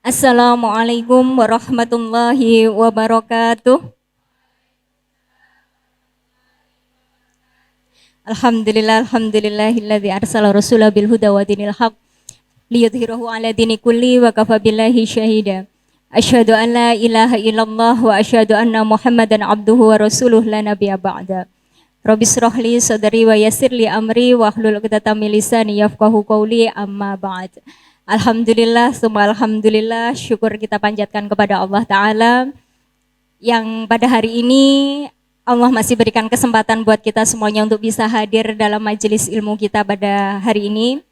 Assalamualaikum warahmatullahi wabarakatuh. Alhamdulillahilladzi arsala rasulahu bil huda wa dinil haq liyudhhirahu 'ala dini kulli wa kafa billahi syahida. Asyhadu an la ilaha illallah wa asyhadu anna Muhammadan abduhu wa rasuluh la nabiyya ba'da. Rabbi shrah li sadri wa yassir li amri wa hlul 'uqdatam min lisani yafqahu qawli amma ba'd. Alhamdulillah, summa alhamdulillah, syukur kita panjatkan kepada Allah Ta'ala yang pada hari ini Allah masih berikan kesempatan buat kita semuanya untuk bisa hadir dalam majelis ilmu kita pada hari ini.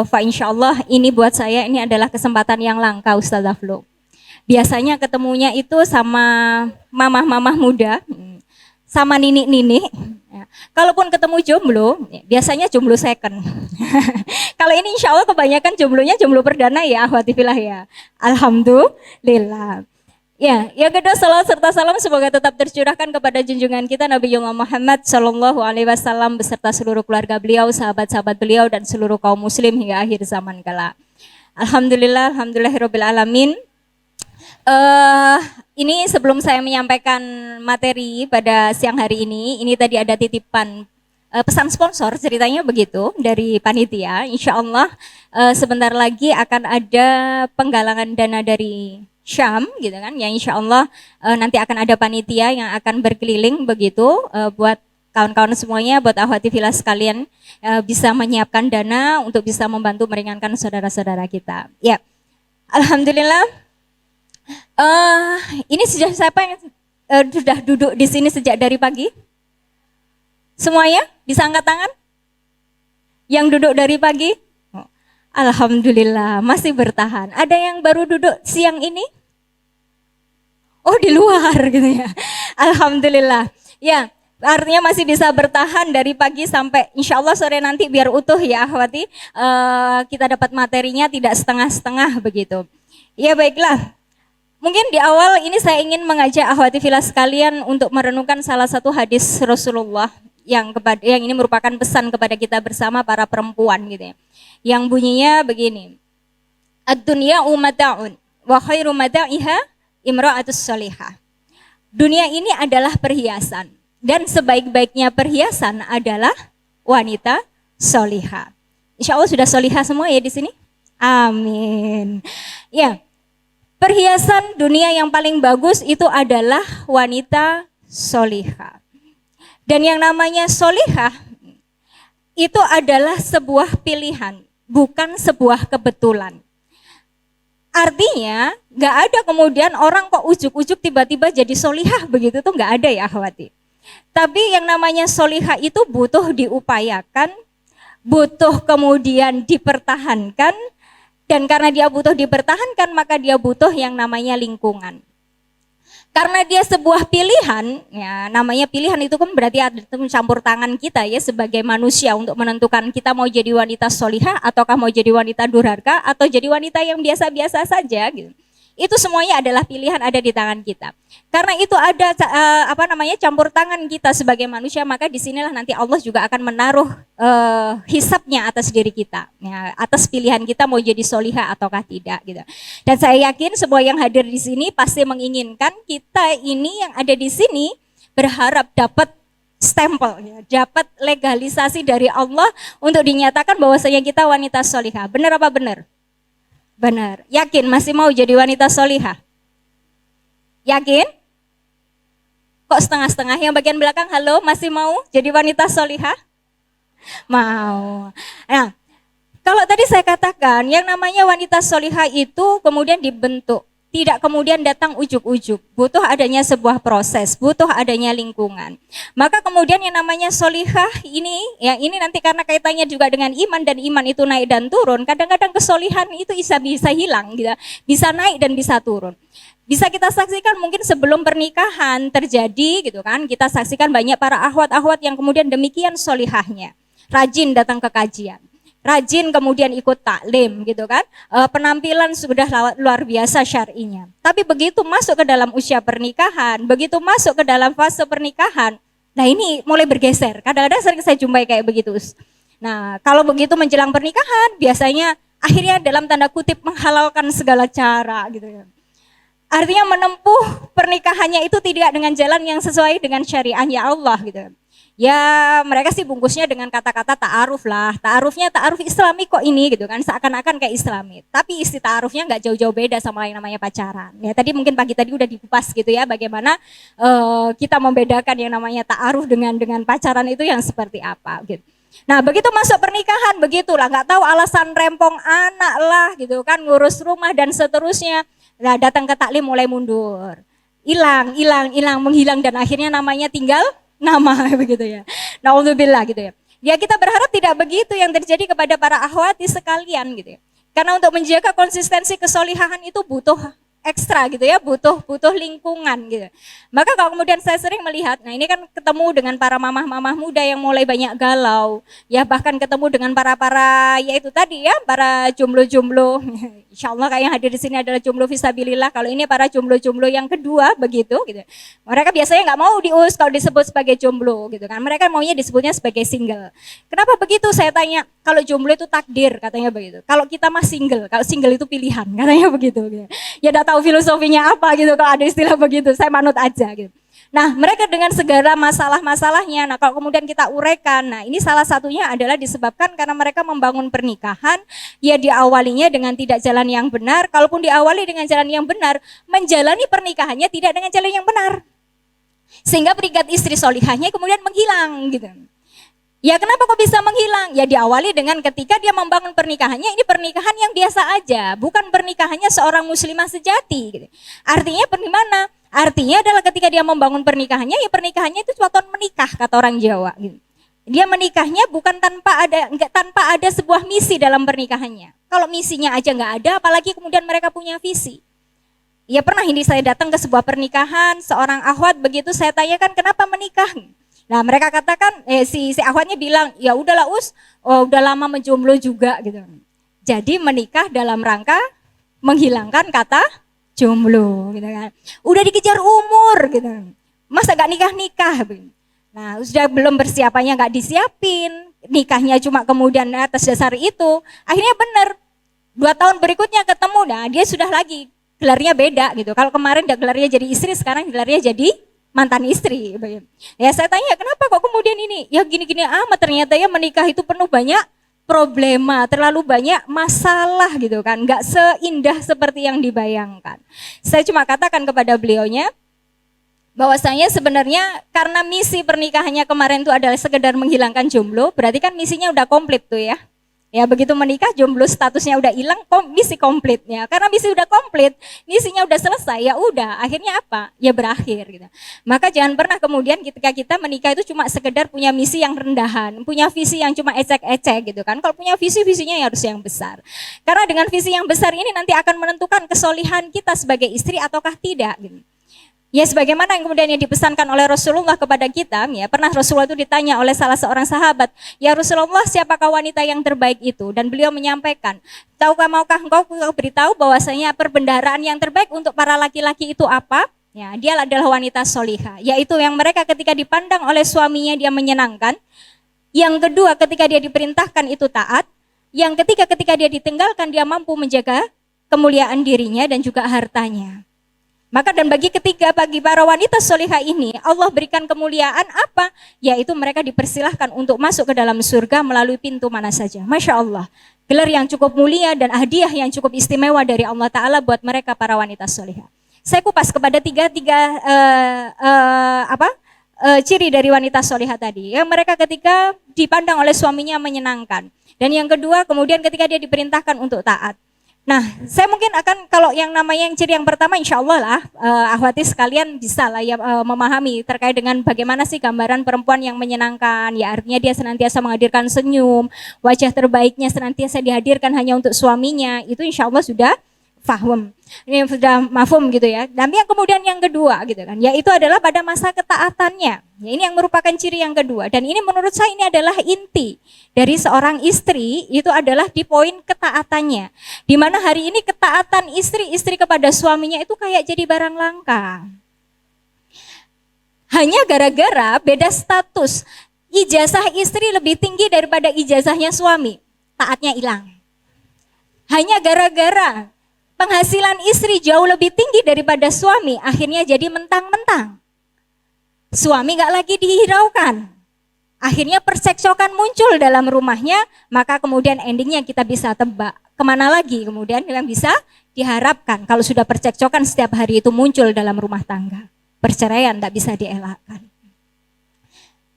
Fa insyaallah ini buat saya ini adalah kesempatan yang langka Ustazah Flo. Biasanya ketemunya itu sama mamah-mamah muda, sama nini-nini. Kalaupun ketemu jomblo, biasanya jomblo second. Kalau ini insya Allah kebanyakan jomblonya jomblo perdana ya, akhwati fillah ya. Alhamdulillah. Ya, yang kedua salawat serta salam semoga tetap tercurahkan kepada junjungan kita Nabi Muhammad Sallallahu Alaihi Wasallam beserta seluruh keluarga beliau, sahabat-sahabat beliau dan seluruh kaum muslim hingga akhir zaman kala. Alhamdulillahirabbil alamin. Ini sebelum saya menyampaikan materi pada siang hari ini tadi ada titipan pesan sponsor, ceritanya begitu dari panitia. Insya Allah sebentar lagi akan ada penggalangan dana dari Syam gitu kan, yang insya Allah nanti akan ada panitia yang akan berkeliling begitu buat kawan-kawan semuanya, buat akhwati fillah sekalian bisa menyiapkan dana untuk bisa membantu meringankan saudara-saudara kita. Ya, alhamdulillah. Ini sejak siapa yang sudah duduk di sini sejak dari pagi? Semuanya bisa angkat tangan? Yang duduk dari pagi? Alhamdulillah masih bertahan. Ada yang baru duduk siang ini? Oh di luar gitu ya. Alhamdulillah. Ya, artinya masih bisa bertahan dari pagi sampai insya Allah sore nanti biar utuh ya akhwati. Kita dapat materinya tidak setengah-setengah begitu. Ya baiklah. Mungkin di awal ini saya ingin mengajak akhwati fillah sekalian untuk merenungkan salah satu hadis Rasulullah yang ini merupakan pesan kepada kita bersama para perempuan gitu ya. Yang bunyinya begini. Ad-dunya mata'un wa khairu mata'iha imra'atus sholihah. Dunia ini adalah perhiasan dan sebaik-baiknya perhiasan adalah wanita sholihah. Insya Allah sudah sholihah semua ya di sini? Amin. Ya. Perhiasan dunia yang paling bagus itu adalah wanita sholihah. Dan yang namanya sholihah itu adalah sebuah pilihan, bukan sebuah kebetulan. Artinya gak ada kemudian orang kok ujuk-ujuk tiba-tiba jadi sholihah begitu tuh gak ada ya akhwati. Tapi yang namanya sholihah itu butuh diupayakan, butuh kemudian dipertahankan. Dan karena dia butuh dipertahankan, maka dia butuh yang namanya lingkungan. Karena dia sebuah pilihan, ya namanya pilihan itu kan berarti ada campur tangan kita ya sebagai manusia untuk menentukan kita mau jadi wanita sholihah ataukah mau jadi wanita durhaka atau jadi wanita yang biasa-biasa saja gitu. Itu semuanya adalah pilihan ada di tangan kita. Karena itu ada campur tangan kita sebagai manusia, maka disinilah nanti Allah juga akan menaruh hisabnya atas diri kita, ya, atas pilihan kita mau jadi sholihah ataukah tidak gitu. Dan saya yakin semua yang hadir di sini pasti menginginkan kita ini yang ada di sini berharap dapat stempel, ya, dapat legalisasi dari Allah untuk dinyatakan bahwasanya kita wanita sholihah. Benar apa benar? Benar. Yakin masih mau jadi wanita sholihah? Yakin? Kok setengah-setengah? Yang bagian belakang, halo, masih mau jadi wanita sholihah? Mau. Nah, kalau tadi saya katakan yang namanya wanita sholihah itu kemudian dibentuk, tidak kemudian datang ujuk-ujuk, butuh adanya sebuah proses, butuh adanya lingkungan. Maka kemudian yang namanya sholihah ini, ya ini nanti karena kaitannya juga dengan iman dan iman itu naik dan turun. Kadang-kadang kesolihan itu bisa hilang, gitu, bisa naik dan bisa turun. Bisa kita saksikan mungkin sebelum pernikahan terjadi, gitu kan? Kita saksikan banyak para akhwat-akhwat yang kemudian demikian sholihahnya, rajin datang ke kajian. Rajin kemudian ikut taklim gitu kan, penampilan sudah luar biasa syar'inya. Tapi begitu masuk ke dalam usia pernikahan, begitu masuk ke dalam fase pernikahan, nah ini mulai bergeser. Kadang-kadang sering saya jumpai kayak begitu. Nah, kalau begitu menjelang pernikahan biasanya akhirnya dalam tanda kutip menghalalkan segala cara gitu ya. Artinya menempuh pernikahannya itu tidak dengan jalan yang sesuai dengan syariahnya Allah gitu. Ya mereka sih bungkusnya dengan kata-kata ta'aruf lah. Ta'arufnya ta'aruf Islami kok ini gitu kan. Seakan-akan kayak Islami. Tapi isi ta'arufnya nggak jauh-jauh beda sama yang namanya pacaran. Ya tadi mungkin pagi tadi udah dikupas gitu ya. Bagaimana kita membedakan yang namanya ta'aruf dengan pacaran itu yang seperti apa gitu. Nah begitu masuk pernikahan begitulah. Nggak tahu alasan rempong anak lah gitu kan. Ngurus rumah dan seterusnya. Nah, datang ke taklim mulai mundur. Hilang, menghilang dan akhirnya namanya tinggal nama begitu ya. Naudzubillah gitu ya. Ya kita berharap tidak begitu yang terjadi kepada para akhwati sekalian gitu ya. Karena untuk menjaga konsistensi kesolihahan itu butuh ekstra gitu ya, butuh lingkungan gitu. Maka kalau kemudian saya sering melihat, nah ini kan ketemu dengan para mamah-mamah muda yang mulai banyak galau, ya bahkan ketemu dengan para yaitu tadi ya, para jomblo-jomblo. Insya Allah kayak yang hadir di sini adalah jomblo fisabilillah. Kalau ini para jomblo-jomblo yang kedua begitu gitu. Mereka biasanya nggak mau dius kalau disebut sebagai jomblo gitu kan. Mereka maunya disebutnya sebagai single. Kenapa begitu? Saya tanya. Kalau jomblo itu takdir katanya begitu. Kalau kita mah single, kalau single itu pilihan katanya begitu. Gitu. Ya udah tahu filosofinya apa gitu kalau ada istilah begitu. Saya manut aja gitu. Nah mereka dengan segala masalah-masalahnya, nah kalau kemudian kita uraikan, nah ini salah satunya adalah disebabkan karena mereka membangun pernikahan, ya diawalinya dengan tidak jalan yang benar, kalaupun diawali dengan jalan yang benar, menjalani pernikahannya tidak dengan jalan yang benar. Sehingga peringkat istri solihahnya kemudian menghilang gitu. Ya kenapa kok bisa menghilang? Ya diawali dengan ketika dia membangun pernikahannya, ini pernikahan yang biasa aja, bukan pernikahannya seorang muslimah sejati. Gitu. Artinya bagaimana? Artinya adalah ketika dia membangun pernikahannya, ya pernikahannya itu suatu menikah kata orang Jawa. Gitu. Dia menikahnya bukan tanpa ada sebuah misi dalam pernikahannya. Kalau misinya aja nggak ada, apalagi kemudian mereka punya visi. Ya pernah ini saya datang ke sebuah pernikahan, seorang akhwat begitu saya tanyakan kenapa menikah? Nah mereka katakan, si akhwatnya bilang, ya udahlah udah lama menjomblo juga gitu. Jadi menikah dalam rangka menghilangkan kata jomblo gitu kan. Udah dikejar umur gitu. Masa gak nikah-nikah? Nah sudah belum persiapannya gak disiapin, nikahnya cuma kemudian atas dasar itu. Akhirnya benar, 2 tahun berikutnya ketemu, nah dia sudah lagi gelarnya beda gitu. Kalau kemarin gelarnya jadi istri, sekarang gelarnya jadi mantan istri. Ya saya tanya kenapa kok kemudian ini? Ya gini-gini amat, ternyata ya menikah itu penuh banyak problema, terlalu banyak masalah gitu kan. Gak seindah seperti yang dibayangkan. Saya cuma katakan kepada beliaunya bahwasanya sebenarnya karena misi pernikahannya kemarin itu adalah sekedar menghilangkan jomblo, berarti kan misinya udah komplit tuh ya. Ya begitu menikah jomblo statusnya udah hilang, misi komplitnya. Karena misi udah komplit, misinya udah selesai, ya udah akhirnya apa? Ya berakhir gitu. Maka jangan pernah kemudian ketika kita menikah itu cuma sekedar punya misi yang rendahan, punya visi yang cuma ecek-ecek gitu kan. Kalau punya visinya ya harus yang besar. Karena dengan visi yang besar ini nanti akan menentukan kesolihan kita sebagai istri ataukah tidak gitu. Ya sebagaimana yang kemudian yang dipesankan oleh Rasulullah kepada kita, ya pernah Rasulullah itu ditanya oleh salah seorang sahabat, ya Rasulullah siapakah wanita yang terbaik itu? Dan beliau menyampaikan, maukah engkau beritahu bahwasanya perbendaharaan yang terbaik untuk para laki-laki itu apa? Ya dia adalah wanita solihah, yaitu yang mereka ketika dipandang oleh suaminya dia menyenangkan. Yang kedua ketika dia diperintahkan itu taat. Yang ketiga ketika dia ditinggalkan dia mampu menjaga kemuliaan dirinya dan juga hartanya. Maka dan bagi para wanita solihah ini Allah berikan kemuliaan apa? Yaitu mereka dipersilahkan untuk masuk ke dalam surga melalui pintu mana saja. Masya Allah, gelar yang cukup mulia dan hadiah yang cukup istimewa dari Allah Ta'ala buat mereka para wanita solihah. Saya kupas kepada tiga ciri dari wanita solihah tadi. Yang mereka ketika dipandang oleh suaminya menyenangkan. Dan yang kedua kemudian ketika dia diperintahkan untuk taat. Nah, saya mungkin akan kalau yang namanya yang ciri yang pertama insya Allah lah, akhwati sekalian bisa lah ya memahami terkait dengan bagaimana sih gambaran perempuan yang menyenangkan. Ya artinya dia senantiasa menghadirkan senyum, wajah terbaiknya senantiasa dihadirkan hanya untuk suaminya. Itu insya Allah sudah faham, ini sudah mafhum gitu ya. Tapi yang kemudian yang kedua gitu kan, yaitu adalah pada masa ketaatannya. Ya, ini yang merupakan ciri yang kedua. Dan ini menurut saya ini adalah inti dari seorang istri, itu adalah di poin ketaatannya. Di mana hari ini ketaatan istri kepada suaminya itu kayak jadi barang langka. Hanya gara-gara beda status. ijazah istri lebih tinggi daripada ijazahnya suami, taatnya hilang. Hanya gara-gara penghasilan istri jauh lebih tinggi daripada suami, akhirnya jadi mentang-mentang. Suami gak lagi dihiraukan. Akhirnya percekcokan muncul dalam rumahnya, maka kemudian endingnya kita bisa tebak. Kemana lagi kemudian yang bisa diharapkan kalau sudah percekcokan setiap hari itu muncul dalam rumah tangga. Perceraian tak bisa dielakkan.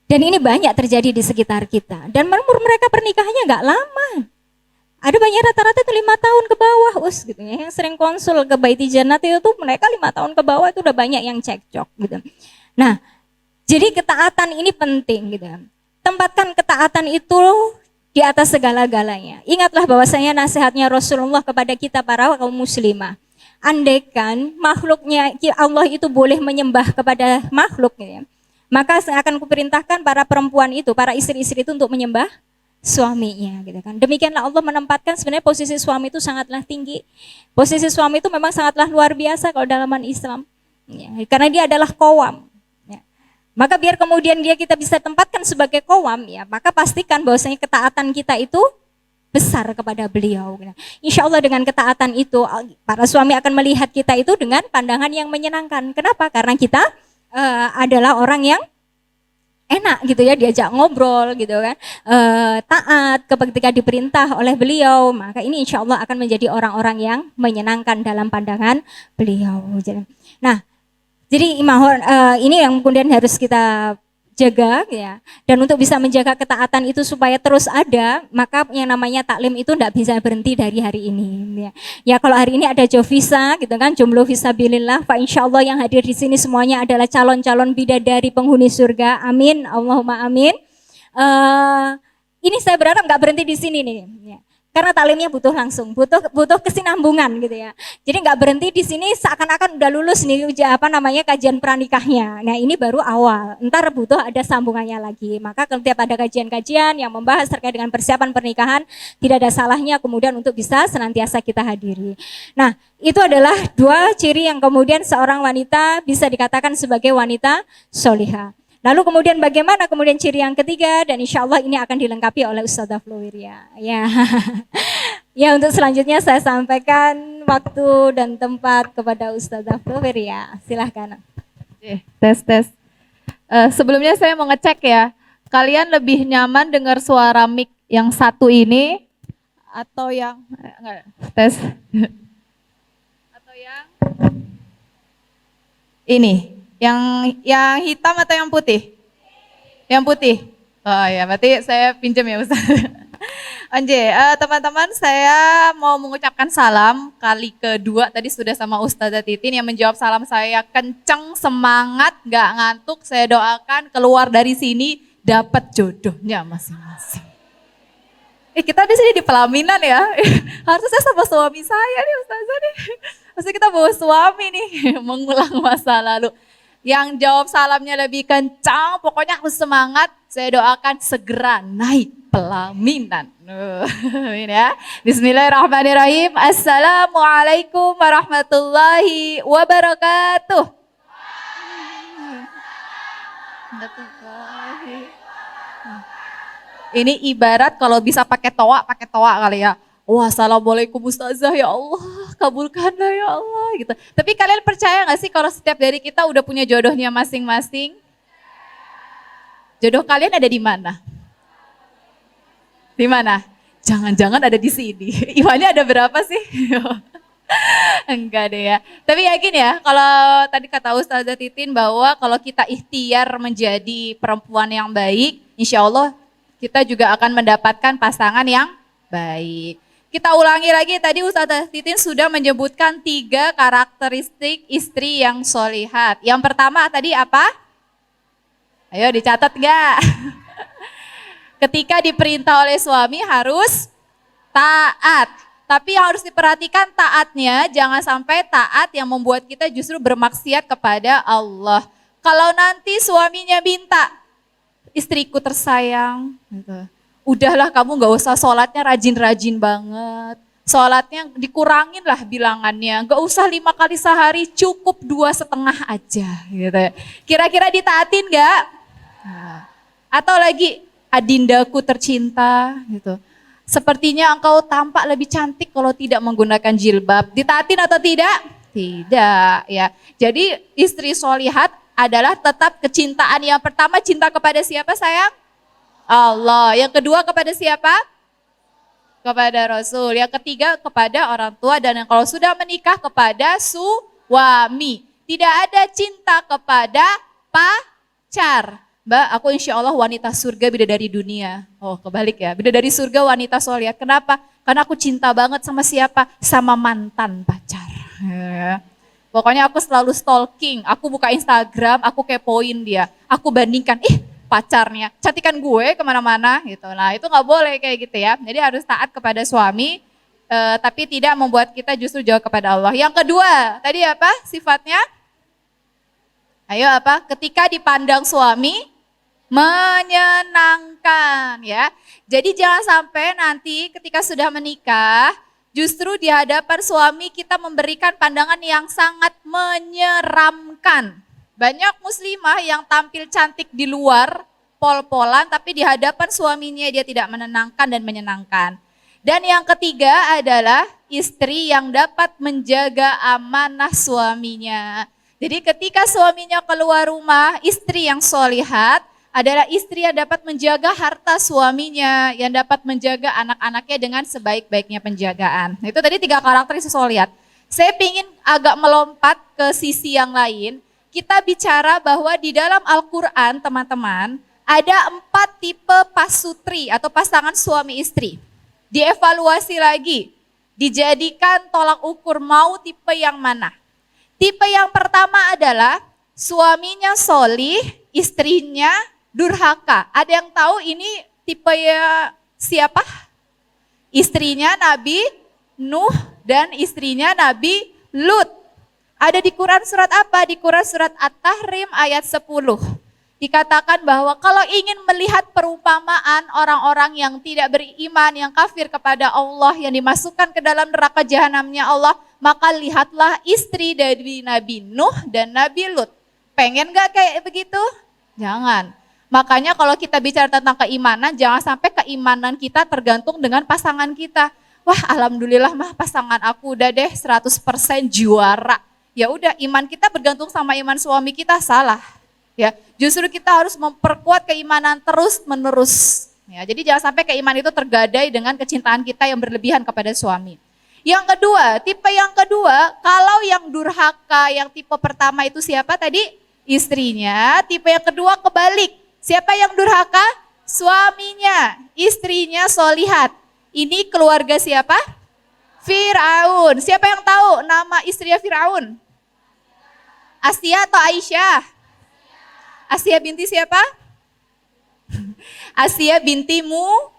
Dan ini banyak terjadi di sekitar kita. Dan umur mereka pernikahannya gak lama. Ada banyak rata-rata itu 5 tahun ke bawah, gitu ya. Yang sering konsul ke Baiti Jannat itu tuh mereka 5 tahun ke bawah itu udah banyak yang cekcok gitu. Nah, jadi ketaatan ini penting gitu. Tempatkan ketaatan itu di atas segala-galanya. Ingatlah bahwasanya nasihatnya Rasulullah kepada kita para kaum muslimah. Andaikan makhluknya Allah itu boleh menyembah kepada makhluk gitu ya, maka akan kuperintahkan para perempuan itu, para istri-istri itu untuk menyembah suaminya gitu kan. Demikianlah Allah menempatkan sebenarnya posisi suami itu sangatlah tinggi. Posisi suami itu memang sangatlah luar biasa kalau dalam Islam. Ya, karena dia adalah qawwam. Ya. Maka biar kemudian kita bisa tempatkan sebagai qawwam ya, maka pastikan bahwasanya ketaatan kita itu besar kepada beliau. Insya Allah dengan ketaatan itu para suami akan melihat kita itu dengan pandangan yang menyenangkan. Kenapa? Karena kita adalah orang yang enak gitu ya, diajak ngobrol gitu kan, taat ketika diperintah oleh beliau, maka ini insya Allah akan menjadi orang-orang yang menyenangkan dalam pandangan beliau. Nah, jadi ini yang kemudian harus kita jaga ya. Dan untuk bisa menjaga ketaatan itu supaya terus ada, maka yang namanya taklim itu tidak bisa berhenti dari hari ini ya. Ya kalau hari ini ada Jovisa gitu kan, jomblo fisabilillah, fa insyaallah yang hadir di sini semuanya adalah calon-calon bidadari penghuni surga. Amin, Allahumma amin. Ini saya berharap nggak berhenti di sini nih ya. Karena taklimnya butuh langsung, butuh kesinambungan gitu ya. Jadi nggak berhenti di sini seakan-akan udah lulus nih kajian pranikahnya. Nah ini baru awal, ntar butuh ada sambungannya lagi. Maka setiap ada kajian-kajian yang membahas terkait dengan persiapan pernikahan, tidak ada salahnya kemudian untuk bisa senantiasa kita hadiri. Nah itu adalah 2 ciri yang kemudian seorang wanita bisa dikatakan sebagai wanita solihah. Lalu kemudian bagaimana kemudian ciri yang ketiga, dan insya Allah ini akan dilengkapi oleh Ustadzah Flowirya. Ya. Ya untuk selanjutnya saya sampaikan waktu dan tempat kepada Ustadzah Flowirya. Silahkan. Tes. Sebelumnya saya mau ngecek ya, kalian lebih nyaman dengar suara mic yang satu ini atau yang enggak, tes atau yang ini? Yang hitam atau yang putih? Yang putih. Oh ya, berarti saya pinjam ya Ustaz. Onje, teman-teman saya mau mengucapkan salam kali kedua, tadi sudah sama Ustazah Titin yang menjawab salam saya kenceng, semangat, gak ngantuk. Saya doakan keluar dari sini dapat jodohnya masing-masing. Kita di sini di pelaminan ya, harusnya saya sama suami saya nih Ustazah nih. Maksudnya kita bawa suami nih, mengulang masa lalu. Yang jawab salamnya lebih kencang, pokoknya harus semangat. Saya doakan segera naik pelaminan. Ini ya. Bismillahirrahmanirrahim. Assalamualaikum warahmatullahi wabarakatuh. Ini ibarat kalau bisa pakai toa kali ya. Wah, assalamualaikum Ustazah, ya Allah, kabulkanlah ya Allah gitu. Tapi kalian percaya gak sih kalau setiap dari kita udah punya jodohnya masing-masing? Jodoh kalian ada di mana? Di mana? Jangan-jangan ada di sini. Imannya ada berapa sih? Enggak deh ya. Tapi yakin ya, kalau tadi kata Ustazah Titin bahwa kalau kita ikhtiar menjadi perempuan yang baik, insya Allah kita juga akan mendapatkan pasangan yang baik. Kita ulangi lagi, tadi Ustazah Titin sudah menyebutkan 3 karakteristik istri yang solihat. Yang pertama tadi apa? Ayo dicatat gak? Ketika diperintah oleh suami harus taat. Tapi yang harus diperhatikan taatnya, jangan sampai taat yang membuat kita justru bermaksiat kepada Allah. Kalau nanti suaminya minta, istriku tersayang, gitu. Udahlah kamu gak usah sholatnya rajin-rajin banget. Sholatnya dikurangin lah bilangannya. Gak usah 5 kali sehari, cukup 2,5 aja. Gitu. Kira-kira ditaatin gak? Nah, Atau lagi, adindaku tercinta gitu. Sepertinya engkau tampak lebih cantik kalau tidak menggunakan jilbab. Ditaatin atau tidak? Tidak ya. Jadi istri solihat adalah tetap kecintaan. Yang pertama cinta kepada siapa sayang? Allah. Yang kedua kepada siapa? Kepada Rasul. Yang ketiga kepada orang tua. Dan yang kalau sudah menikah kepada suami. Tidak ada cinta kepada pacar. Mbak, aku insya Allah wanita surga bidadari dunia. Oh kebalik ya, bidadari surga wanita solihat. Kenapa? Karena aku cinta banget sama siapa? Sama mantan pacar. Ya. Pokoknya aku selalu stalking, aku buka Instagram, aku kepoin dia. Aku bandingkan, pacarnya, cantikan gue kemana-mana gitu. Nah itu gak boleh kayak gitu ya. Jadi harus taat kepada suami, tapi tidak membuat kita justru jauh kepada Allah. Yang kedua, tadi apa sifatnya? Ayo apa? Ketika dipandang suami, menyenangkan ya. Jadi jangan sampai nanti ketika sudah menikah, justru di hadapan suami kita memberikan pandangan yang sangat menyeramkan. Banyak muslimah yang tampil cantik di luar, pol-polan, tapi di hadapan suaminya dia tidak menenangkan dan menyenangkan. Dan yang ketiga adalah istri yang dapat menjaga amanah suaminya. Jadi ketika suaminya keluar rumah, istri yang solihat adalah istri yang dapat menjaga harta suaminya, yang dapat menjaga anak-anaknya dengan sebaik-baiknya penjagaan. Itu tadi 3 karakter istri solihat. Saya ingin agak melompat ke sisi yang lain. Kita bicara bahwa di dalam Al-Quran teman-teman, ada 4 tipe pasutri atau pasangan suami istri. Dievaluasi lagi, dijadikan tolak ukur mau tipe yang mana. Tipe yang pertama adalah suaminya solih, istrinya durhaka. Ada yang tahu ini tipe ya siapa? Istrinya Nabi Nuh dan istrinya Nabi Lut. Ada di Quran surat apa? Di Quran surat At-Tahrim ayat 10. Dikatakan bahwa kalau ingin melihat perumpamaan orang-orang yang tidak beriman, yang kafir kepada Allah, yang dimasukkan ke dalam neraka jahanamnya Allah, maka lihatlah istri dari Nabi Nuh dan Nabi Lut. Pengen gak kayak begitu? Jangan. Makanya kalau kita bicara tentang keimanan, jangan sampai keimanan kita tergantung dengan pasangan kita. Wah alhamdulillah mah pasangan aku udah deh 100% juara. Ya udah iman kita bergantung sama iman suami kita, salah. Ya, justru kita harus memperkuat keimanan terus menerus. Ya, jadi jangan sampai keimanan itu tergadai dengan kecintaan kita yang berlebihan kepada suami. Yang kedua, tipe yang kedua, kalau yang durhaka, yang tipe pertama itu siapa tadi? Istrinya. Tipe yang kedua kebalik. Siapa yang durhaka? Suaminya, istrinya solihat. Ini keluarga siapa? Fir'aun. Siapa yang tahu nama istrinya Fir'aun? Asia atau Aisyah? Asia binti siapa? Asia binti Muzahim.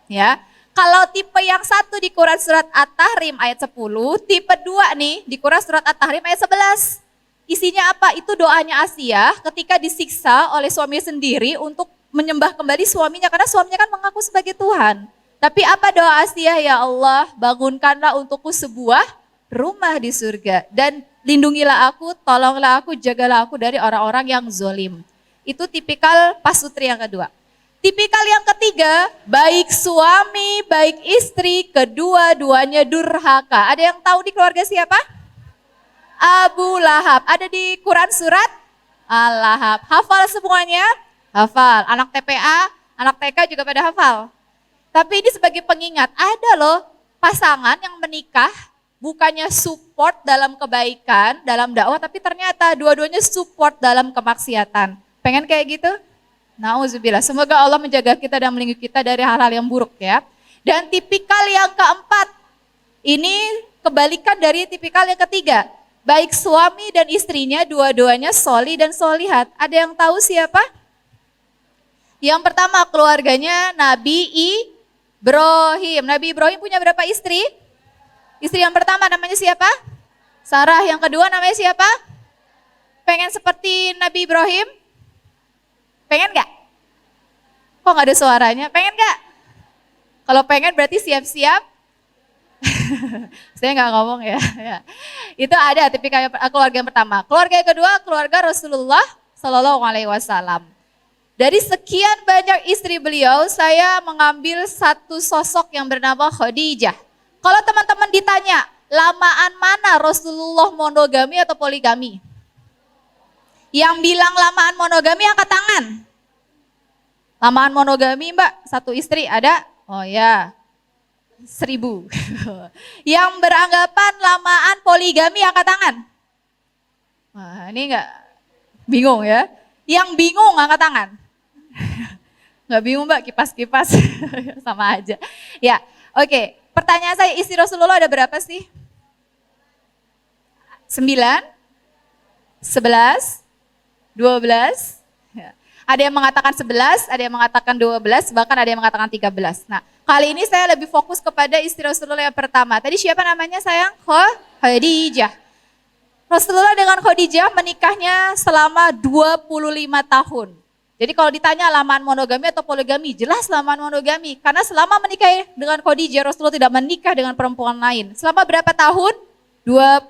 Ya. Kalau tipe yang satu di Quran surat At-Tahrim ayat 10, tipe 2 nih di Quran surat At-Tahrim ayat 11. Isinya apa? Itu doanya Asia ketika disiksa oleh suami sendiri untuk menyembah kembali suaminya. Karena suaminya kan mengaku sebagai Tuhan. Tapi apa doa Asia? Ya Allah, bangunkanlah untukku sebuah rumah di surga. Dan lindungilah aku, tolonglah aku, jagalah aku dari orang-orang yang zolim. Itu tipikal pasutri yang kedua. Tipikal yang ketiga, baik suami, baik istri, kedua-duanya durhaka. Ada yang tahu di keluarga siapa? Abu Lahab. Ada di Quran surat Al-Lahab. Hafal semuanya? Hafal. Anak TPA, anak TK juga pada hafal. Tapi ini sebagai pengingat, ada loh pasangan yang menikah bukannya support dalam kebaikan, dalam dakwah, tapi ternyata dua-duanya support dalam kemaksiatan. Pengen kayak gitu? Nauzubillah. Semoga Allah menjaga kita dan melindungi kita dari hal-hal yang buruk ya. Dan tipikal yang keempat, ini kebalikan dari tipikal yang ketiga. Baik suami dan istrinya dua-duanya soli dan solihat. Ada yang tahu siapa? Yang pertama keluarganya Nabi Ibrahim. Nabi Ibrahim punya berapa istri? Istri yang pertama namanya siapa? Sarah. Yang kedua namanya siapa? Pengen seperti Nabi Ibrahim? Pengen gak? Kok gak ada suaranya? Pengen gak? Kalau pengen berarti siap-siap. Saya nggak ngomong ya. Itu ada tipikal keluarga yang pertama. Keluarga yang kedua, keluarga Rasulullah Shallallahu Alaihi Wasallam. Dari sekian banyak istri beliau, saya mengambil satu sosok yang bernama Khadijah. Kalau teman-teman ditanya, lamaan mana Rasulullah monogami atau poligami? Yang bilang lamaan monogami angkat tangan. Lamaan monogami mbak, satu istri ada? Oh ya, 1000. Yang beranggapan lamaan poligami angkat tangan. Wah ini enggak bingung ya. Yang bingung angkat tangan. Enggak bingung mbak, kipas-kipas. Sama aja. Ya, oke. Pertanyaan saya, istri Rasulullah ada berapa sih? 9? 11? 12? Ya. Ada yang mengatakan 11, ada yang mengatakan 12, bahkan ada yang mengatakan 13. Nah, kali ini saya lebih fokus kepada istri Rasulullah yang pertama. Tadi siapa namanya sayang? Khadijah. Rasulullah dengan Khadijah menikahnya selama 25 tahun. Jadi kalau ditanya lamaan monogami atau poligami, jelas lamaan monogami. Karena selama menikah dengan Khadijah, Rasulullah tidak menikah dengan perempuan lain. Selama berapa tahun? 25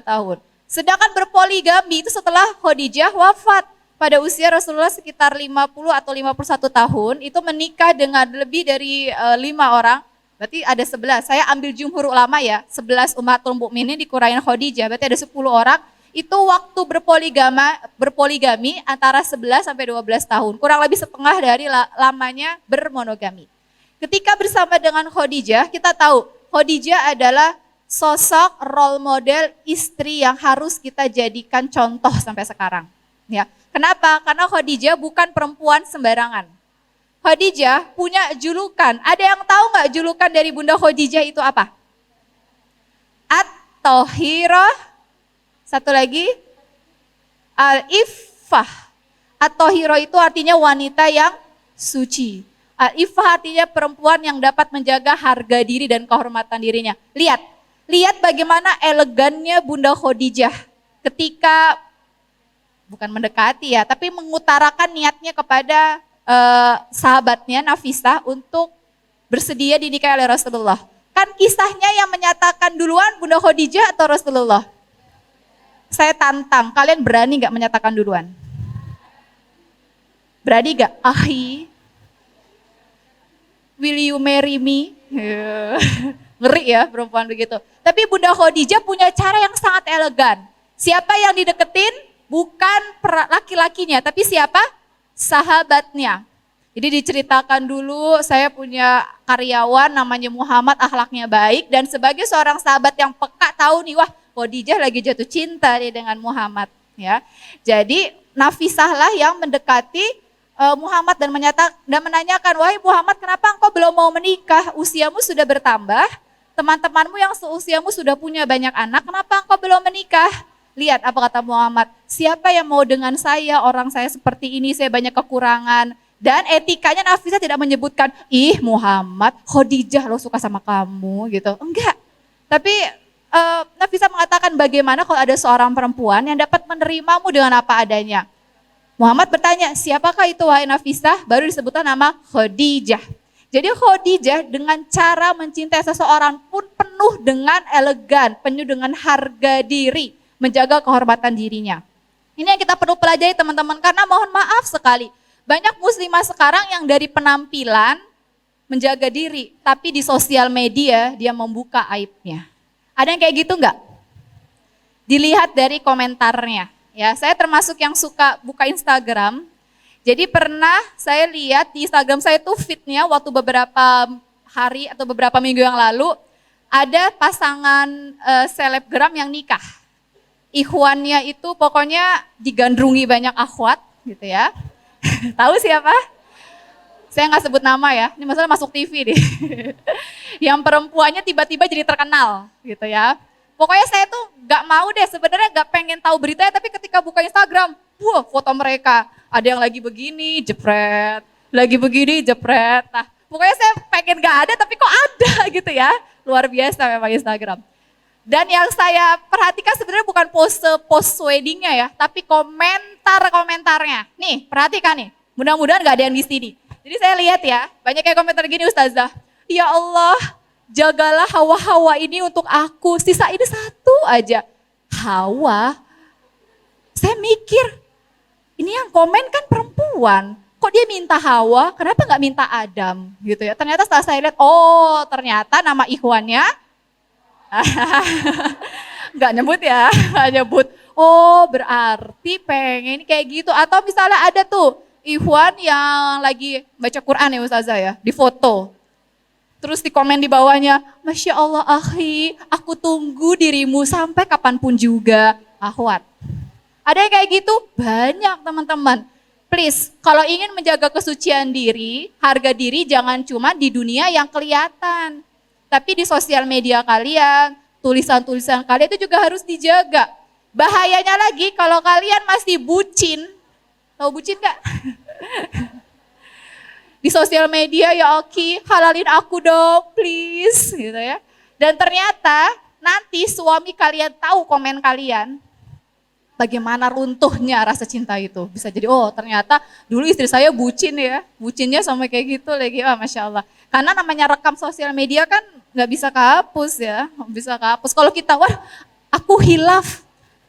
tahun. Sedangkan berpoligami itu setelah Khadijah wafat. Pada usia Rasulullah sekitar 50 atau 51 tahun, itu menikah dengan lebih dari 5 orang, berarti ada 11. Saya ambil jumhur ulama ya, 11 umatul mukminin dikurangin Khadijah, berarti ada 10 orang. Itu waktu berpoligami antara 11 sampai 12 tahun, kurang lebih setengah dari lamanya bermonogami. Ketika bersama dengan Khadijah, kita tahu Khadijah adalah sosok role model istri yang harus kita jadikan contoh sampai sekarang. Ya, kenapa? Karena Khadijah bukan perempuan sembarangan. Khadijah punya julukan. Ada yang tahu nggak julukan dari Bunda Khadijah itu apa? At-Thahirah. Satu lagi, Al-Iffah. At-Thahirah itu artinya wanita yang suci. Al-Iffah artinya perempuan yang dapat menjaga harga diri dan kehormatan dirinya. Lihat bagaimana elegannya Bunda Khadijah ketika bukan mendekati ya, tapi mengutarakan niatnya kepada sahabatnya Nafisah untuk bersedia dinikahi oleh Rasulullah. Kan kisahnya yang menyatakan duluan Bunda Khadijah atau Rasulullah? Saya tantang, kalian berani gak menyatakan duluan? Berani gak? Ahi, will you marry me? Ngeri ya perempuan begitu. Tapi Bunda Khadijah punya cara yang sangat elegan. Siapa yang dideketin? Bukan laki-lakinya, tapi siapa? Sahabatnya. Jadi diceritakan dulu, saya punya karyawan namanya Muhammad, akhlaknya baik, dan sebagai seorang sahabat yang peka tahu nih, wah Khadijah lagi jatuh cinta nih dengan Muhammad. Ya, jadi Nafisah lah yang mendekati Muhammad dan menanyakan, wahai Muhammad, kenapa engkau belum mau menikah? Usiamu sudah bertambah, teman-temanmu yang seusiamu sudah punya banyak anak, kenapa engkau belum menikah? Lihat apa kata Muhammad, siapa yang mau dengan saya, orang saya seperti ini, saya banyak kekurangan. Dan etikanya Nafisah tidak menyebutkan, ih Muhammad, Khadijah lo suka sama kamu gitu. Enggak, tapi Nafisah mengatakan bagaimana kalau ada seorang perempuan yang dapat menerimamu dengan apa adanya. Muhammad bertanya, siapakah itu wahai Nafisah? Baru disebutkan nama Khadijah. Jadi Khadijah dengan cara mencintai seseorang pun penuh dengan elegan, penuh dengan harga diri, menjaga kehormatan dirinya. Ini yang kita perlu pelajari teman-teman, karena mohon maaf sekali, banyak muslimah sekarang yang dari penampilan menjaga diri, tapi di sosial media dia membuka aibnya. Ada yang kayak gitu enggak? Dilihat dari komentarnya. Ya, saya termasuk yang suka buka Instagram. Jadi pernah saya lihat di Instagram saya itu feed-nya waktu beberapa hari atau beberapa minggu yang lalu, ada pasangan selebgram yang nikah. Ikhwannya itu pokoknya digandrungi banyak akhwat gitu ya. Tahu siapa? Saya nggak sebut nama ya, ini masalah masuk TV deh. Yang perempuannya tiba-tiba jadi terkenal gitu ya. Pokoknya saya tuh nggak mau deh, sebenarnya nggak pengen tahu beritanya, tapi ketika buka Instagram, wah foto mereka, ada yang lagi begini, jepret, lagi begini, jepret. Nah, pokoknya saya pengen nggak ada, tapi kok ada gitu ya. Luar biasa memang Instagram. Dan yang saya perhatikan sebenarnya bukan post weddingnya ya, tapi komentarnya. Nih, perhatikan nih. Mudah-mudahan gak ada yang di sini. Jadi saya lihat ya, banyak yang komentar gini Ustazah. Ya Allah, jagalah Hawa-Hawa ini untuk aku. Sisa ini satu aja. Hawa? Saya mikir, ini yang komen kan perempuan. kok dia minta Hawa, kenapa nggak minta Adam gitu ya. Ternyata setelah saya lihat, oh ternyata nama ikhwannya nggak nyebut ya, nggak nyebut. Oh berarti pengen kayak gitu. Atau misalnya ada tuh ikhwan yang lagi baca Quran ya Ustazah ya, di foto. Terus di komen di bawahnya, Masya Allah akhi, aku tunggu dirimu sampai kapanpun juga. Akhwat. Ada yang kayak gitu? Banyak teman-teman. Please, kalau ingin menjaga kesucian diri, harga diri jangan cuma di dunia yang kelihatan. Tapi di sosial media kalian, tulisan-tulisan kalian itu juga harus dijaga. Bahayanya lagi kalau kalian masih bucin. Tahu bucin gak? Di sosial media, ya Oki, halalin aku dong, please, gitu ya. Dan ternyata nanti suami kalian tahu komen kalian, bagaimana runtuhnya rasa cinta itu. Bisa jadi, oh ternyata dulu istri saya bucin ya, bucinnya sampai kayak gitu lagi, Masya Allah. Karena namanya rekam sosial media kan nggak bisa kehapus ya, bisa kehapus. Kalau kita, wah aku hilaf,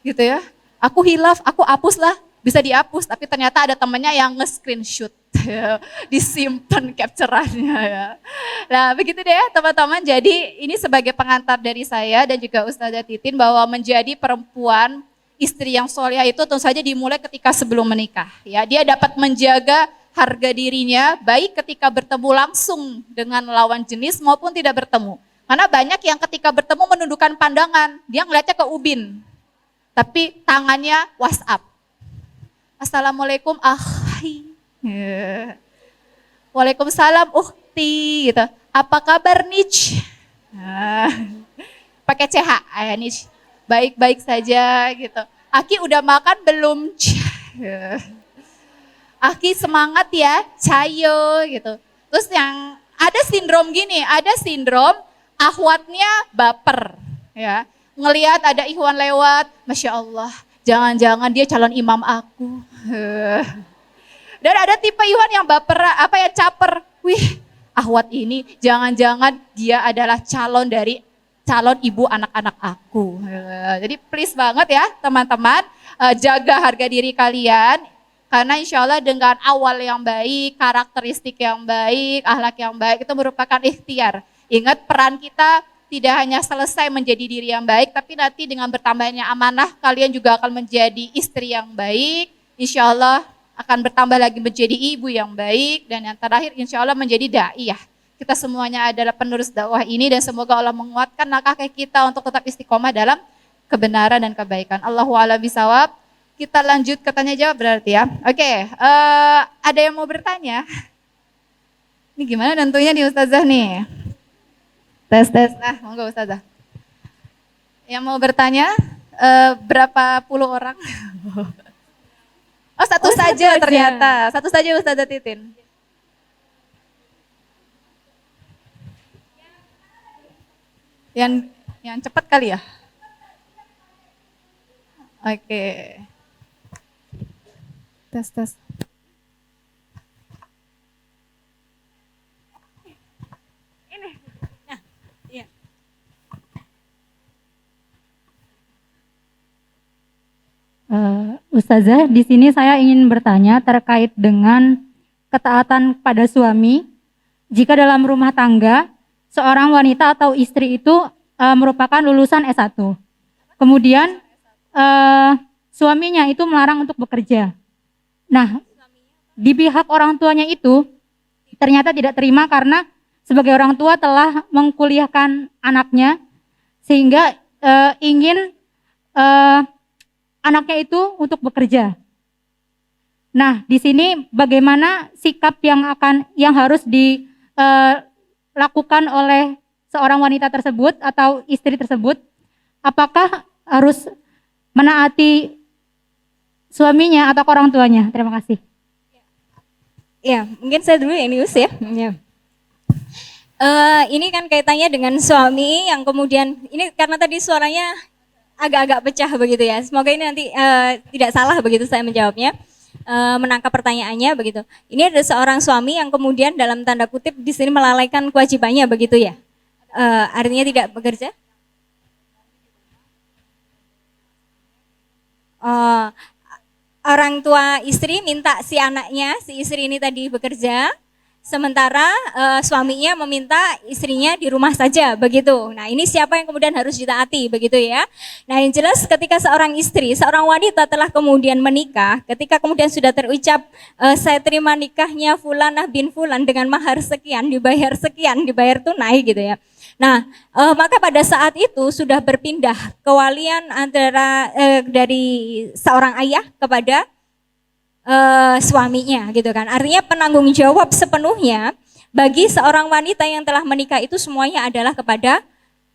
gitu ya, aku hilaf, aku hapus lah, bisa dihapus. Tapi ternyata ada temennya yang nge-screenshot. Ya, disimpan capture-annya ya. Nah begitu deh teman-teman, jadi ini sebagai pengantar dari saya dan juga Ustazah Titin bahwa menjadi perempuan istri yang solehah itu tentu saja dimulai ketika sebelum menikah. Ya, dia dapat menjaga harga dirinya baik ketika bertemu langsung dengan lawan jenis maupun tidak bertemu. Karena banyak yang ketika bertemu menundukkan pandangan, dia ngeliatnya ke ubin. Tapi tangannya WhatsApp. Assalamualaikum akhi. Waalaikumsalam uhti gitu. Apa kabar Nich? Pakai CH, Nich. Baik-baik saja gitu. Aki udah makan belum? Aki semangat ya, cayo gitu. Terus yang ada sindrom gini, ada sindrom akhwatnya baper ya. Ngelihat ada ikhwan lewat, Masya Allah, jangan-jangan dia calon imam aku. Dan ada tipe ikhwan yang baper, caper. Wih, akhwat ini jangan-jangan dia adalah calon ibu anak-anak aku. Jadi please banget ya teman-teman, jaga harga diri kalian. Karena insya Allah dengan awal yang baik, karakteristik yang baik, akhlak yang baik itu merupakan ikhtiar. Ingat peran kita tidak hanya selesai menjadi diri yang baik, tapi nanti dengan bertambahnya amanah kalian juga akan menjadi istri yang baik. Insya Allah akan bertambah lagi menjadi ibu yang baik, dan yang terakhir insya Allah menjadi da'iyah. Kita semuanya adalah penerus dakwah ini dan semoga Allah menguatkan langkah kita untuk tetap istiqomah dalam kebenaran dan kebaikan. Allahu a'lam bishawab. Kita lanjut ke tanya jawab berarti ya. Oke, ada yang mau bertanya? Ini gimana tentunya nih Ustazah nih? Tes. Nah, monggo Ustazah. Yang mau bertanya berapa puluh orang? Oh, satu saja ternyata. Satu saja Ustazah Titin. Yang cepat kali ya? Oke. Tes. Ini. Nah, iya. Ustazah, di sini saya ingin bertanya terkait dengan ketaatan pada suami. Jika dalam rumah tangga, seorang wanita atau istri itu merupakan lulusan S1. Kemudian suaminya itu melarang untuk bekerja. Nah, di pihak orang tuanya itu ternyata tidak terima karena sebagai orang tua telah mengkuliahkan anaknya sehingga ingin anaknya itu untuk bekerja. Nah, di sini bagaimana sikap yang harus dilakukan oleh seorang wanita tersebut atau istri tersebut? Apakah harus menaati suaminya atau orang tuanya? Terima kasih. Ya, mungkin saya dulu ya Nius ya. Ya. Ini kan kaitannya dengan suami yang kemudian, ini karena tadi suaranya agak-agak pecah begitu ya. Semoga ini nanti tidak salah begitu saya menjawabnya, menangkap pertanyaannya begitu. Ini ada seorang suami yang kemudian dalam tanda kutip di sini melalaikan kewajibannya begitu ya. Artinya tidak bekerja. orang tua istri minta si anaknya, si istri ini tadi bekerja, sementara suaminya meminta istrinya di rumah saja, begitu. Nah, ini siapa yang kemudian harus ditaati, begitu ya. Nah, yang jelas ketika seorang istri, seorang wanita telah kemudian menikah, ketika kemudian sudah terucap, saya terima nikahnya Fulanah bin Fulan dengan mahar sekian, dibayar tunai gitu ya. Nah, maka pada saat itu sudah berpindah kewalian antara dari seorang ayah kepada suaminya gitu kan. Artinya penanggung jawab sepenuhnya bagi seorang wanita yang telah menikah itu semuanya adalah kepada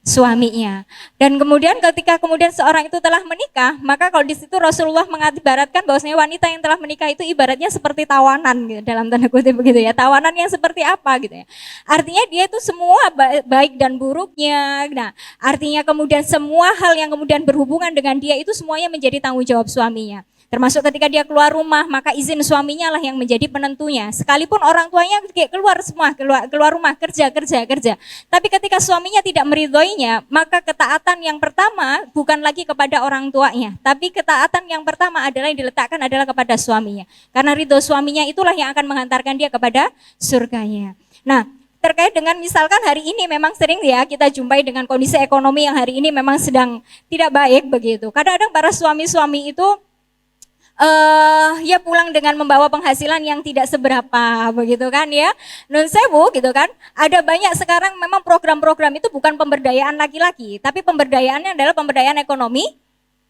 suaminya. Dan kemudian ketika kemudian seorang itu telah menikah, maka kalau di situ Rasulullah mengibaratkan bahwasanya wanita yang telah menikah itu ibaratnya seperti tawanan gitu, dalam tanda kutip begitu ya. Tawanan yang seperti apa gitu ya. Artinya dia itu semua baik dan buruknya. Nah, artinya kemudian semua hal yang kemudian berhubungan dengan dia itu semuanya menjadi tanggung jawab suaminya. Termasuk ketika dia keluar rumah, maka izin suaminya lah yang menjadi penentunya. Sekalipun orang tuanya kayak keluar semua, keluar rumah, kerja. Tapi ketika suaminya tidak meridhoinya, maka ketaatan yang pertama bukan lagi kepada orang tuanya. Tapi ketaatan yang pertama adalah yang diletakkan adalah kepada suaminya. Karena ridho suaminya itulah yang akan mengantarkan dia kepada surganya. Nah, terkait dengan misalkan hari ini memang sering ya kita jumpai dengan kondisi ekonomi yang hari ini memang sedang tidak baik begitu. Kadang-kadang para suami-suami itu ya pulang dengan membawa penghasilan yang tidak seberapa begitu kan ya. Nun sewu gitu kan. Ada banyak sekarang memang program-program itu bukan pemberdayaan laki-laki, tapi pemberdayaannya adalah pemberdayaan ekonomi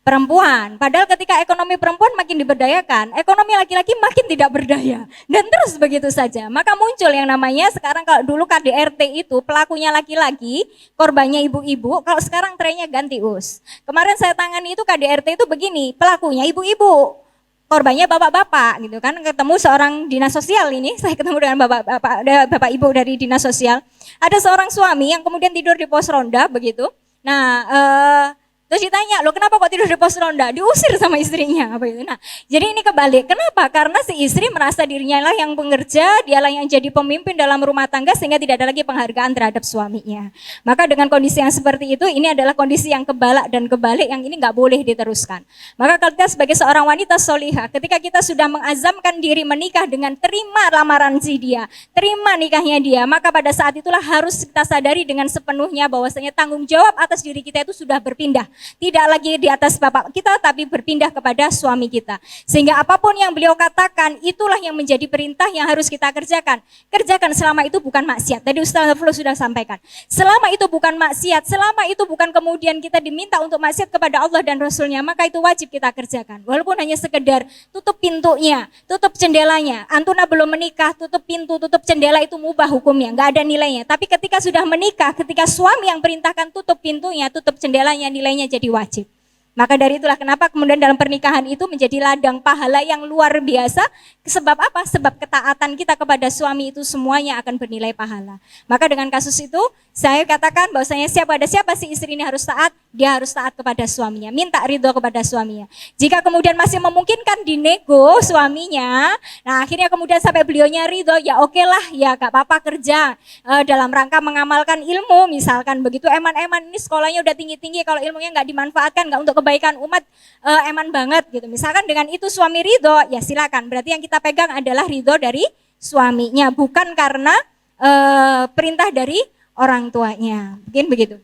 perempuan. Padahal ketika ekonomi perempuan makin diberdayakan, ekonomi laki-laki makin tidak berdaya. Dan terus begitu saja. Maka muncul yang namanya sekarang, kalau dulu KDRT itu pelakunya laki-laki, korbannya ibu-ibu, kalau sekarang trennya ganti us. Kemarin saya tangani itu KDRT itu begini, pelakunya ibu-ibu, korbannya bapak-bapak gitu kan. Ketemu seorang dinas sosial ini, saya ketemu dengan bapak ibu dari dinas sosial. Ada seorang suami yang kemudian tidur di pos ronda begitu. Nah, terus ditanya, lo kenapa kok tidur di pos ronda? Diusir sama istrinya. Begitu. Nah, jadi ini kebalik. Kenapa? Karena si istri merasa dirinya lah yang pengerja, dialah yang jadi pemimpin dalam rumah tangga sehingga tidak ada lagi penghargaan terhadap suaminya. Maka dengan kondisi yang seperti itu, ini adalah kondisi yang kebalak dan kebalik yang ini nggak boleh diteruskan. Maka kalau kita sebagai seorang wanita solihah, ketika kita sudah mengazamkan diri menikah dengan terima lamaran si dia, terima nikahnya dia, maka pada saat itulah harus kita sadari dengan sepenuhnya bahwasanya tanggung jawab atas diri kita itu sudah berpindah. Tidak lagi di atas bapak kita, tapi berpindah kepada suami kita. Sehingga apapun yang beliau katakan, itulah yang menjadi perintah yang harus kita kerjakan. Kerjakan selama itu bukan maksiat. Tadi Ustaz Flo sudah sampaikan. Selama itu bukan maksiat, selama itu bukan kemudian kita diminta untuk maksiat kepada Allah dan Rasulnya, maka itu wajib kita kerjakan. Walaupun hanya sekedar tutup pintunya, tutup jendelanya. Antuna belum menikah, tutup pintu, tutup jendela itu mubah hukumnya, nggak ada nilainya. Tapi ketika sudah menikah, ketika suami yang perintahkan tutup pintunya, tutup jendelanya, nilainya jadi wajib. Maka dari itulah kenapa kemudian dalam pernikahan itu menjadi ladang pahala yang luar biasa. Sebab apa? Sebab ketaatan kita kepada suami itu semuanya akan bernilai pahala. Maka dengan kasus itu saya katakan bahwasanya siapa si istri ini harus taat, dia harus taat kepada suaminya, minta ridho kepada suaminya. Jika kemudian masih memungkinkan dinego suaminya, nah akhirnya kemudian sampai beliaunya ridho, ya oke lah, ya gak apa-apa kerja dalam rangka mengamalkan ilmu, misalkan begitu. Eman-eman ini sekolahnya udah tinggi-tinggi, kalau ilmunya gak dimanfaatkan, gak untuk kebaikan umat, eman banget gitu. Misalkan dengan itu suami ridho, ya silakan. Berarti yang kita pegang adalah ridho dari suaminya, bukan karena perintah dari orang tuanya. Mungkin begitu.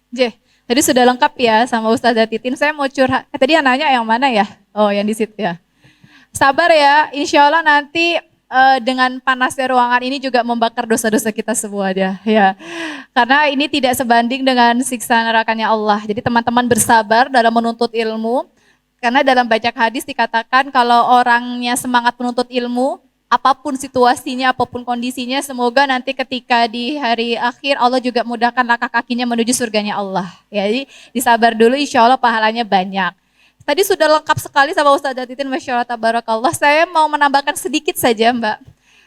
Iya. Tadi sudah lengkap ya sama Ustazah Titin. Saya mau curhat. Tadi yang nanya yang mana ya? Oh, yang di situ ya. Sabar ya, insya Allah nanti dengan panasnya ruangan ini juga membakar dosa-dosa kita semua ya. Karena ini tidak sebanding dengan siksa nerakanya Allah. Jadi teman-teman bersabar dalam menuntut ilmu. Karena dalam banyak hadis dikatakan kalau orangnya semangat menuntut ilmu, apapun situasinya, apapun kondisinya, semoga nanti ketika di hari akhir Allah juga mudahkan langkah kakinya menuju surganya Allah. Ya, jadi disabar dulu, insya Allah pahalanya banyak. Tadi sudah lengkap sekali sama Ustazah Titin, Masya Allah, Tabarakallah. Saya mau menambahkan sedikit saja Mbak.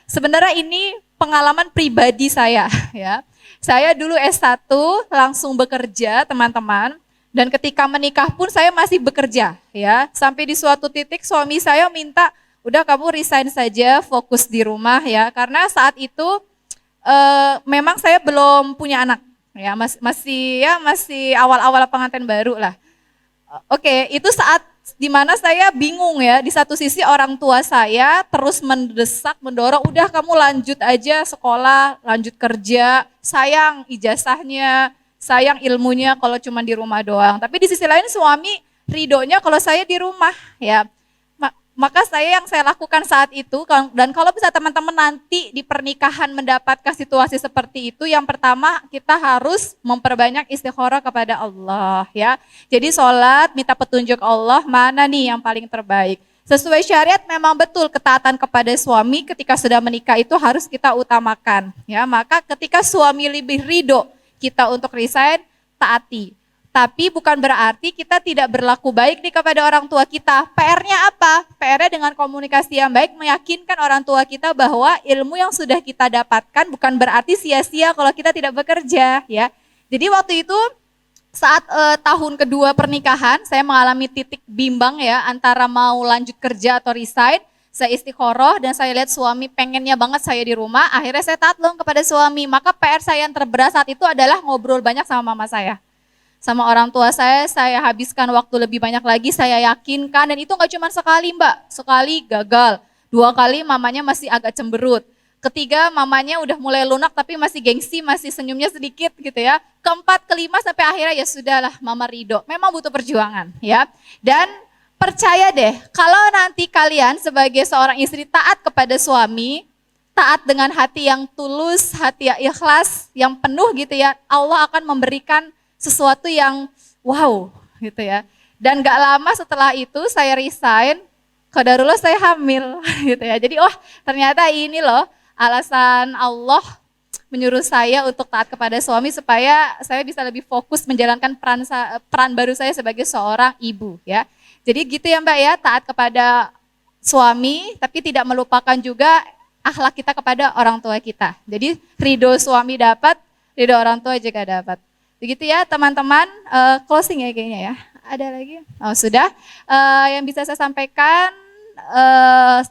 Sebenarnya ini pengalaman pribadi saya ya. Saya dulu S1 langsung bekerja teman-teman. Dan ketika menikah pun saya masih bekerja ya. Sampai di suatu titik suami saya minta, udah kamu resign saja, fokus di rumah ya. Karena saat itu memang saya belum punya anak ya, masih awal-awal pengantin baru lah. Oke, itu Dimana saya bingung ya, di satu sisi orang tua saya terus mendesak, mendorong, udah kamu lanjut aja sekolah, lanjut kerja, sayang ijazahnya, sayang ilmunya kalau cuma di rumah doang. Tapi di sisi lain suami ridhonya kalau saya di rumah ya. Maka yang saya lakukan saat itu, dan kalau bisa teman-teman nanti di pernikahan mendapatkan situasi seperti itu, yang pertama kita harus memperbanyak istikharah kepada Allah ya. Jadi sholat, minta petunjuk Allah, mana nih yang paling terbaik. Sesuai syariat memang betul ketaatan kepada suami ketika sudah menikah itu harus kita utamakan ya. Maka ketika suami lebih ridho kita untuk resign, taati. Tapi bukan berarti kita tidak berlaku baik nih kepada orang tua kita. PR-nya apa? PR-nya dengan komunikasi yang baik, meyakinkan orang tua kita bahwa ilmu yang sudah kita dapatkan bukan berarti sia-sia kalau kita tidak bekerja ya. Jadi waktu itu saat tahun kedua pernikahan, saya mengalami titik bimbang ya antara mau lanjut kerja atau resign. Saya istikharah dan saya lihat suami pengennya banget saya di rumah. Akhirnya saya taat dong kepada suami. Maka PR saya yang terberat saat itu adalah ngobrol banyak sama mama saya. Sama orang tua saya habiskan waktu lebih banyak lagi, saya yakinkan, dan itu nggak cuma sekali Mbak, sekali gagal, 2 kali mamanya masih agak cemberut, ketiga mamanya udah mulai lunak tapi masih gengsi, masih senyumnya sedikit gitu ya, keempat, kelima sampai akhirnya ya sudahlah mama ridho, memang butuh perjuangan ya, dan percaya deh kalau nanti kalian sebagai seorang istri taat kepada suami, taat dengan hati yang tulus, hati yang ikhlas, yang penuh gitu ya, Allah akan memberikan sesuatu yang wow gitu ya. Dan gak lama setelah itu saya resign, qadarullah saya hamil gitu ya. Jadi ternyata ini loh alasan Allah menyuruh saya untuk taat kepada suami supaya saya bisa lebih fokus menjalankan peran baru saya sebagai seorang ibu ya. Jadi gitu ya Mbak ya, taat kepada suami tapi tidak melupakan juga akhlak kita kepada orang tua kita. Jadi ridho suami dapat, ridho orang tua juga dapat. Begitu ya teman-teman, closing ya kayaknya ya. Ada lagi? Oh sudah, yang bisa saya sampaikan,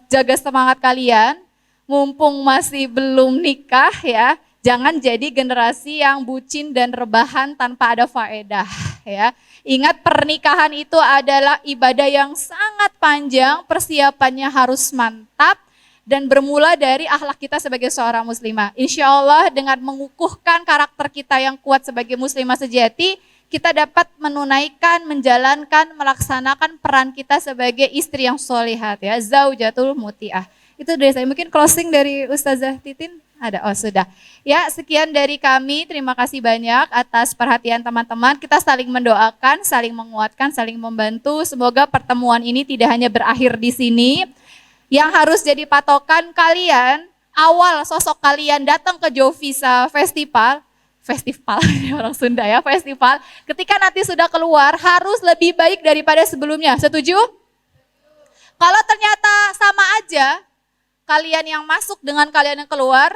jaga semangat kalian, mumpung masih belum nikah ya, jangan jadi generasi yang bucin dan rebahan tanpa ada faedah ya. Ingat pernikahan itu adalah ibadah yang sangat panjang, persiapannya harus mantap, dan bermula dari akhlak kita sebagai seorang muslimah. Insya Allah dengan mengukuhkan karakter kita yang kuat sebagai muslimah sejati, kita dapat menunaikan, menjalankan, melaksanakan peran kita sebagai istri yang sholihat ya, zaujatul muti'ah. Itu dari saya, mungkin closing dari Ustazah Titin ada? Oh sudah. Ya sekian dari kami, terima kasih banyak atas perhatian teman-teman. Kita saling mendoakan, saling menguatkan, saling membantu. Semoga pertemuan ini tidak hanya berakhir di sini. Yang harus jadi patokan kalian, awal sosok kalian datang ke Jovisa Festival orang Sunda ya, festival, ketika nanti sudah keluar harus lebih baik daripada sebelumnya, setuju? Kalau ternyata sama aja, kalian yang masuk dengan kalian yang keluar,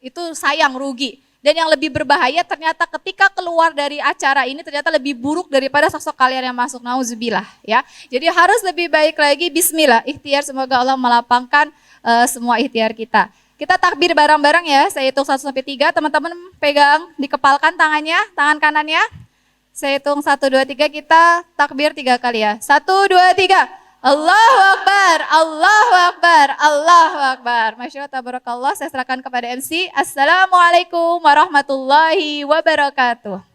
itu sayang, rugi. Dan yang lebih berbahaya ternyata ketika keluar dari acara ini ternyata lebih buruk daripada sosok kalian yang masuk, nauzubillah ya. Jadi harus lebih baik lagi, bismillah, ikhtiar, semoga Allah melapangkan semua ikhtiar kita. Kita takbir bareng-bareng ya, saya hitung 1 sampai 3, teman-teman pegang, dikepalkan tangannya, tangan kanannya. Saya hitung 1, 2, 3, kita takbir 3 kali ya. 1, 2, 3. Allahu Akbar, Allahu Akbar, Allahu Akbar. Masya Allah, tabarakallah. Saya serahkan kepada MC. Assalamualaikum warahmatullahi wabarakatuh.